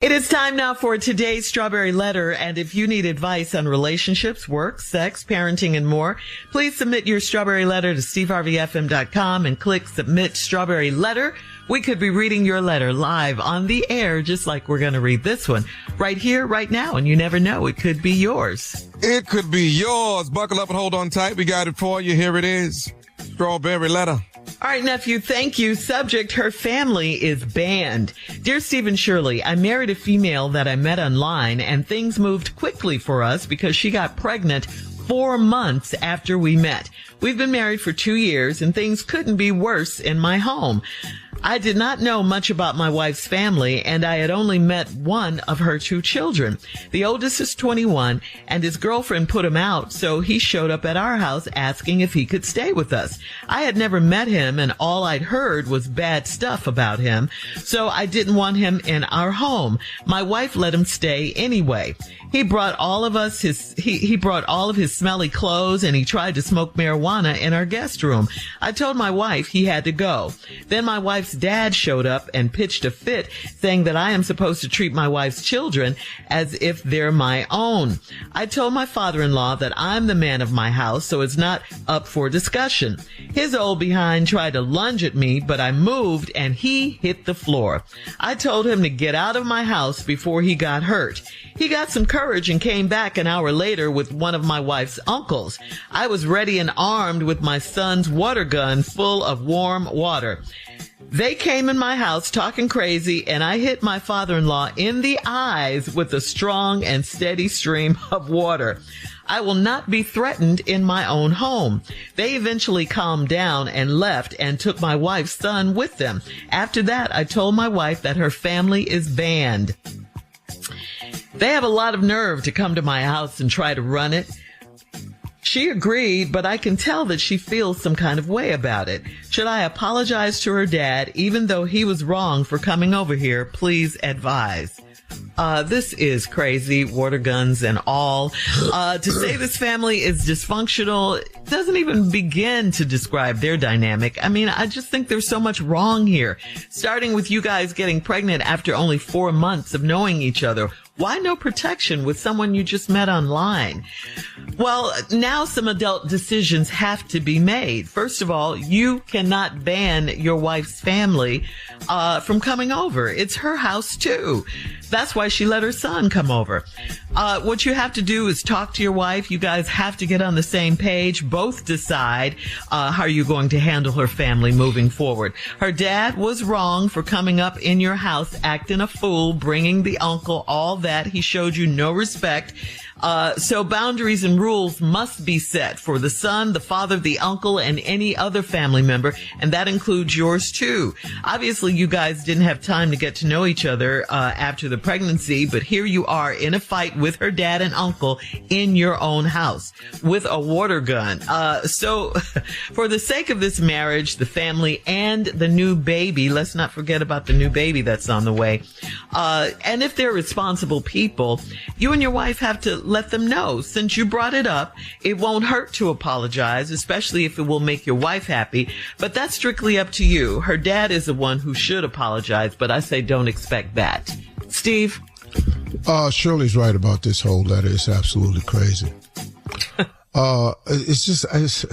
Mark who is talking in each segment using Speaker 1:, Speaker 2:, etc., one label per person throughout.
Speaker 1: It is time now for today's Strawberry Letter, and if you need advice on relationships, work, sex, parenting, and more, please submit your Strawberry Letter to steveharveyfm.com and click Submit Strawberry Letter. We could be reading your letter live on the air, just like we're going to read this one right here, right now, and you never know, it could be yours.
Speaker 2: It could be yours. Buckle up and hold on tight. We got it for you. Here it is. Strawberry Letter.
Speaker 1: All right, nephew, thank you. Subject, her family is banned. Dear Stephen Shirley, I married a female that I met online, and things moved quickly for us because she got pregnant 4 months after we met. We've been married for 2 years, and things couldn't be worse in my home. I did not know much about my wife's family, and I had only met one of her 2 children. The oldest is 21, and his girlfriend put him out, so he showed up at our house asking if he could stay with us. I had never met him, and all I'd heard was bad stuff about him, so I didn't want him in our home. My wife let him stay anyway. He brought all of his smelly clothes, and he tried to smoke marijuana in our guest room. I told my wife he had to go. Then my wife's dad showed up and pitched a fit, saying that I am supposed to treat my wife's children as if they're my own. I told my father-in-law that I'm the man of my house, so it's not up for discussion. His old behind tried to lunge at me, but I moved and he hit the floor. I told him to get out of my house before he got hurt. He got some courage and came back an hour later with one of my wife's uncles. I was ready and armed with my son's water gun full of warm water. They came in my house talking crazy, and I hit my father-in-law in the eyes with a strong and steady stream of water. I will not be threatened in my own home. They eventually calmed down and left and took my wife's son with them. After that, I told my wife that her family is banned. They have a lot of nerve to come to my house and try to run it. She agreed, but I can tell that she feels some kind of way about it. Should I apologize to her dad, even though he was wrong for coming over here? Please advise. This is crazy, water guns and all. To say this family is dysfunctional doesn't even begin to describe their dynamic. I mean, I just think there's so much wrong here. Starting with you guys getting pregnant after only 4 months of knowing each other. Why no protection with someone you just met online? Well, now some adult decisions have to be made. First of all, you cannot ban your wife's family from coming over. It's her house too. That's why she let her son come over. What you have to do is talk to your wife. You guys have to get on the same page. Both decide how you're going to handle her family moving forward. Her dad was wrong for coming up in your house, acting a fool, bringing the uncle, all that. He showed you no respect. So boundaries and rules must be set for the son, the father, the uncle, and any other family member, and that includes yours too. Obviously, you guys didn't have time to get to know each other after the pregnancy, but here you are in a fight with her dad and uncle in your own house with a water gun. So for the sake of this marriage, the family, and the new baby, let's not forget about the new baby that's on the way. And if they're responsible people, you and your wife have to let them know. Since you brought it up, it won't hurt to apologize, especially if it will make your wife happy. But that's strictly up to you. Her dad is the one who should apologize, but I say don't expect that. Steve?
Speaker 3: Shirley's right about this whole letter. It's absolutely crazy. It's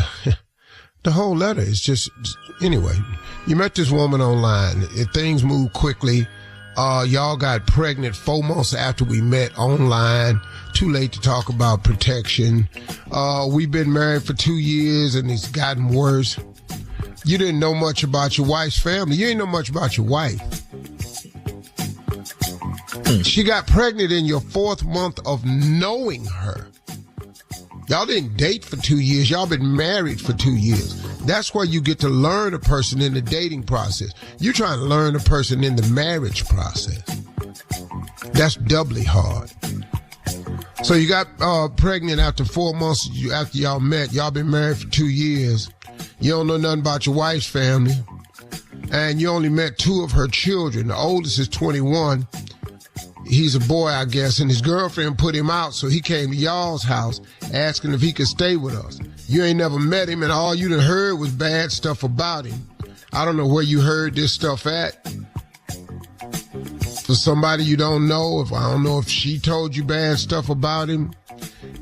Speaker 3: the whole letter is just, anyway, you met this woman online. Things move quickly. Y'all got pregnant 4 months after we met online. Too late to talk about protection. We've been married for 2 years and it's gotten worse. You didn't know much about your wife's family. You ain't know much about your wife. She got pregnant in your 4th month of knowing her. Y'all didn't date for 2 years. Y'all been married for 2 years. That's where you get to learn a person in the dating process. You're trying to learn a person in the marriage process. That's doubly hard. So you got pregnant after 4 months after y'all met. Y'all been married for 2 years. You don't know nothing about your wife's family. And you only met 2 of her children. The oldest is 21. He's a boy, I guess, and his girlfriend put him out, so he came to y'all's house asking if he could stay with us. You ain't never met him, and all you done heard was bad stuff about him. I don't know where you heard this stuff at. for somebody you don't know. I don't know if she told you bad stuff about him.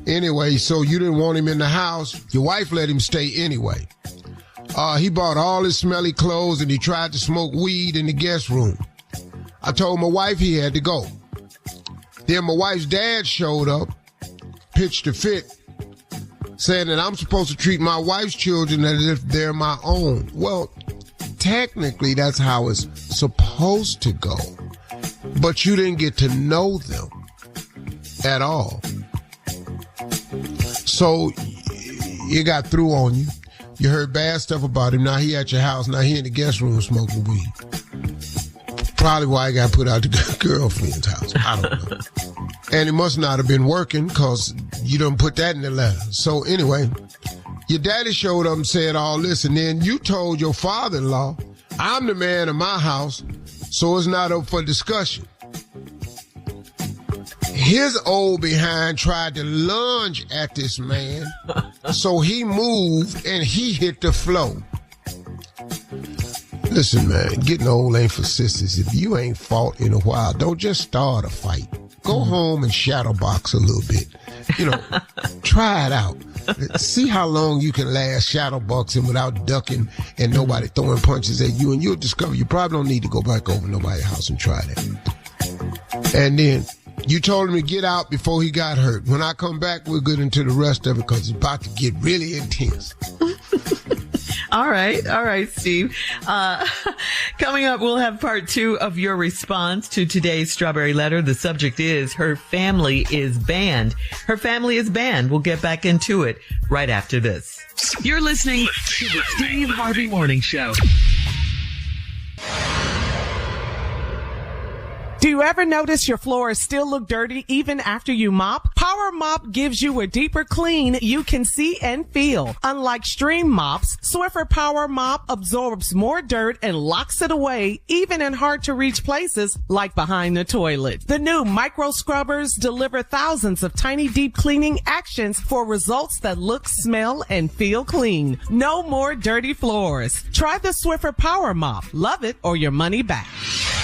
Speaker 3: Anyway, so you didn't want him in the house. Your wife let him stay anyway. He bought all his smelly clothes and he tried to smoke weed in the guest room. I told my wife he had to go. Then my wife's dad showed up, pitched a fit, saying that I'm supposed to treat my wife's children as if they're my own. Well, technically that's how it's supposed to go. But you didn't get to know them at all. So it got through on you. You heard bad stuff about him. Now he at your house. Now he in the guest room smoking weed. Probably why he got put out the girlfriend's house. I don't know. And it must not have been working because you done put that in the letter. So anyway, your daddy showed up and said all this, and then you told your father-in-law, I'm the man of my house, so it's not up for discussion. His old behind tried to lunge at this man, so he moved and he hit the floor. Listen, man, getting old ain't for sisters. If you ain't fought in a while, don't just start a fight. Go home and shadow box a little bit. Try it out. See how long you can last shadow boxing without ducking and nobody throwing punches at you, and you'll discover you probably don't need to go back over nobody's house and try that. And then you told him to get out before he got hurt. When I come back, we'll get into the rest of it because it's about to get really intense.
Speaker 1: All right, Steve. Coming up, we'll have part 2 of your response to today's Strawberry Letter. The subject is, her family is banned. Her family is banned. We'll get back into it right after this. You're listening to the Steve Harvey Morning Show.
Speaker 4: Do you ever notice your floors still look dirty even after you mop? Power Mop gives you a deeper clean you can see and feel. Unlike stream mops, Swiffer Power Mop absorbs more dirt and locks it away, even in hard-to-reach places like behind the toilet. The new micro scrubbers deliver thousands of tiny deep cleaning actions for results that look, smell, and feel clean. No more dirty floors. Try the Swiffer Power Mop. Love it or your money back.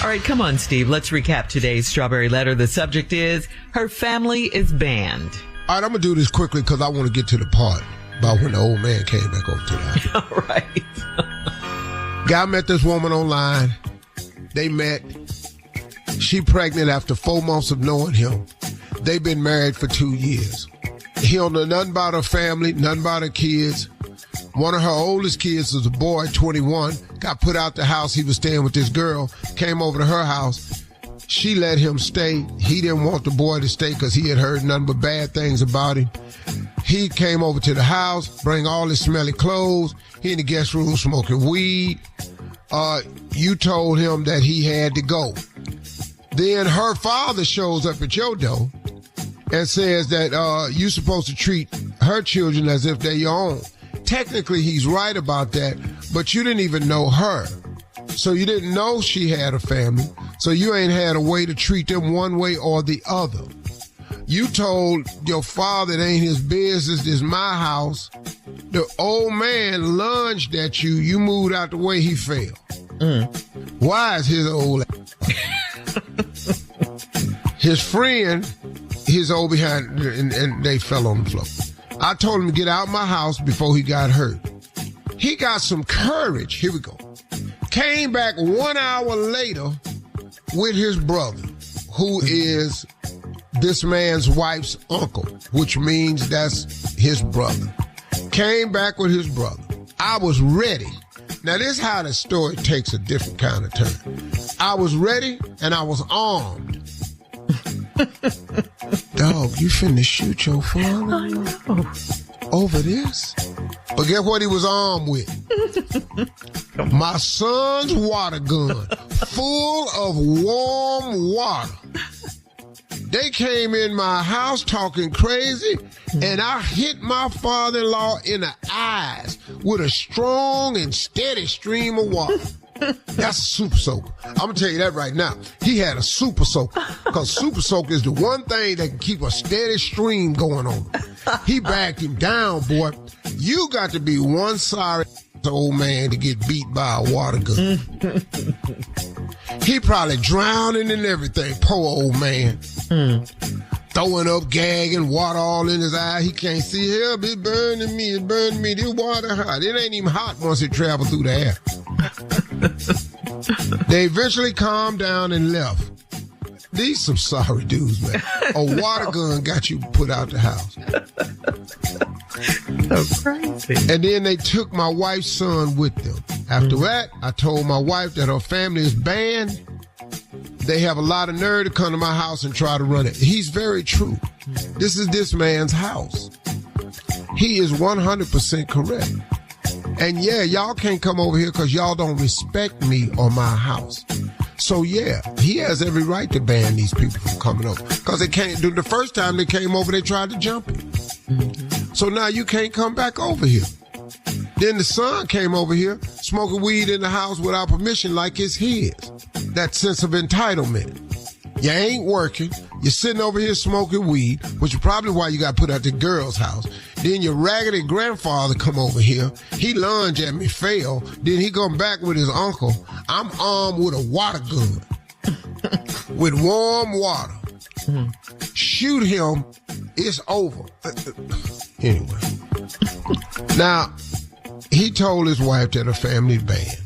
Speaker 1: All right, come on, Steve. Let's recap today's Strawberry Letter. The subject is, her family is banned.
Speaker 3: All right, I'm going to do this quickly because I want to get to the part about when the old man came back over to the house.
Speaker 1: All right.
Speaker 3: Guy met this woman online. They met. She pregnant after 4 months of knowing him. They've been married for 2 years. He don't know nothing about her family, nothing about her kids. One of her oldest kids was a boy, 21, got put out the house. He was staying with this girl, came over to her house. She let him stay. He didn't want the boy to stay because he had heard nothing but bad things about him. He came over to the house, bring all his smelly clothes. He in the guest room smoking weed. You told him that he had to go. Then her father shows up at your door and says that you're supposed to treat her children as if they're your own. Technically, he's right about that, but you didn't even know her. So you didn't know she had a family, so you ain't had a way to treat them one way or the other. You told your father it ain't his business, this is my house. The old man lunged at you, you moved out the way, he fell. Why is his old his friend, his old behind, and they fell on the floor. I told him to get out of my house before he got hurt. He got some courage. Here we go. Came back 1 hour later with his brother, who is this man's wife's uncle, which means that's his brother. Came back with his brother. I was ready. Now, this is how the story takes a different kind of turn. I was ready and I was armed. Dog, you finna shoot your father?
Speaker 1: I know.
Speaker 3: Over this? But guess what he was armed with? My son's water gun, full of warm water. They came in my house talking crazy, and I hit my father-in-law in the eyes with a strong and steady stream of water. That's a super soaker. I'm going to tell you that right now. He had a super soaker, because super soaker is the one thing that can keep a steady stream going on. He backed him down, boy. You got to be one sorry old man to get beat by a water gun. He probably drowning and everything, poor old man. Throwing up, gagging, water all in his eye. He can't see. Help, it's burning me, it's burning me. This water hot. It ain't even hot once it travels through the air. They eventually calmed down and left. These some sorry dudes, man. A water gun got you put out the house.
Speaker 1: So crazy.
Speaker 3: And then they took my wife's son with them. After that, I told my wife that her family is banned. They have a lot of nerve to come to my house and try to run it. He's very true. This is this man's house. He is 100% correct. And yeah, y'all can't come over here because y'all don't respect me or my house. So yeah, he has every right to ban these people from coming over. Because they can't do the first time they came over, they tried to jump him. So now you can't come back over here. Then the son came over here, smoking weed in the house without permission like it's his. That sense of entitlement. You ain't working. You're sitting over here smoking weed, which is probably why you got put out the girl's house. Then your raggedy grandfather come over here. He lunged at me, fell. Then he come back with his uncle. I'm armed with a water gun. With warm water. Shoot him. It's over. Anyway. Now, he told his wife that her family's banned.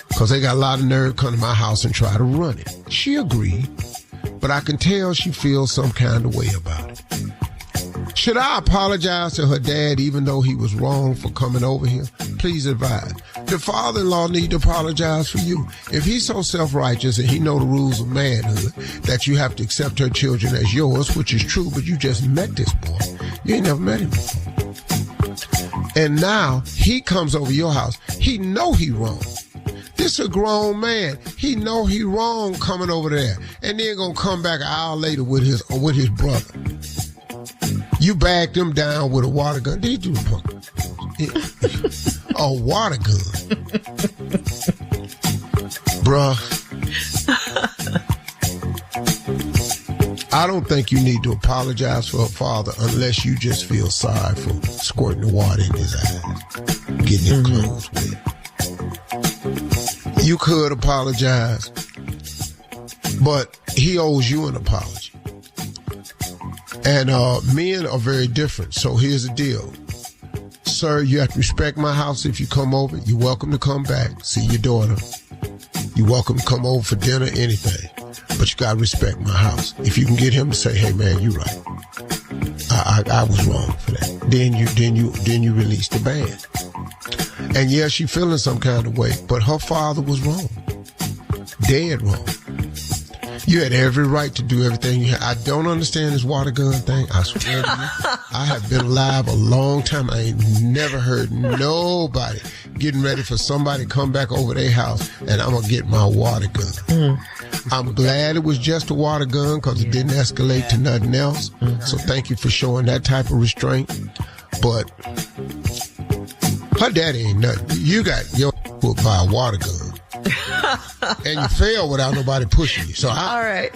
Speaker 3: Because they got a lot of nerve come to my house and try to run it. She agreed. But I can tell she feels some kind of way about it. Should I apologize to her dad even though he was wrong for coming over here? Please advise. The father-in-law need to apologize for you. If he's so self-righteous and he know the rules of manhood that you have to accept her children as yours, which is true, but you just met this boy. You ain't never met him before. And now he comes over your house. He know he wrong. This a grown man. He know he wrong coming over there. And then gonna come back an hour later with his brother. You bagged him down with a water gun. Did you do a water gun? Bruh. I don't think you need to apologize for her father unless you just feel sorry for squirting the water in his eyes. Getting his clothes wet. You could apologize, but he owes you an apology. And men are very different. So here's the deal. Sir, you have to respect my house if you come over. You're welcome to come back, see your daughter. You're welcome to come over for dinner, anything. But you got to respect my house. If you can get him to say, hey, man, you're right. I was wrong for that. Then you release the ban. And yeah, she feeling some kind of way, but her father was wrong. Dead wrong. You had every right to do everything you had. I don't understand this water gun thing. I swear to you. I have been alive a long time. I ain't never heard nobody getting ready for somebody to come back over their house and I'm going to get my water gun. I'm glad it was just a water gun because it didn't escalate to nothing else. So thank you for showing that type of restraint. But her daddy ain't nothing. You got your put by a water gun. And you fail without nobody pushing you. So
Speaker 1: all right.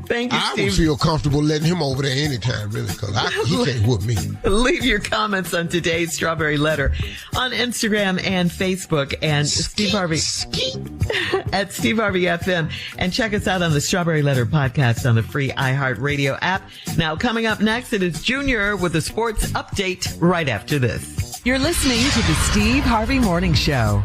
Speaker 1: Thank you,
Speaker 3: I
Speaker 1: Steve.
Speaker 3: would feel comfortable letting him over there anytime, really, because he can't whoop me.
Speaker 1: Leave your comments on today's Strawberry Letter on Instagram and Facebook and Steve Harvey at Steve Harvey FM. And check us out on the Strawberry Letter podcast on the free iHeartRadio app. Now, coming up next, it is Junior with a sports update right after this.
Speaker 5: You're listening to the Steve Harvey Morning Show.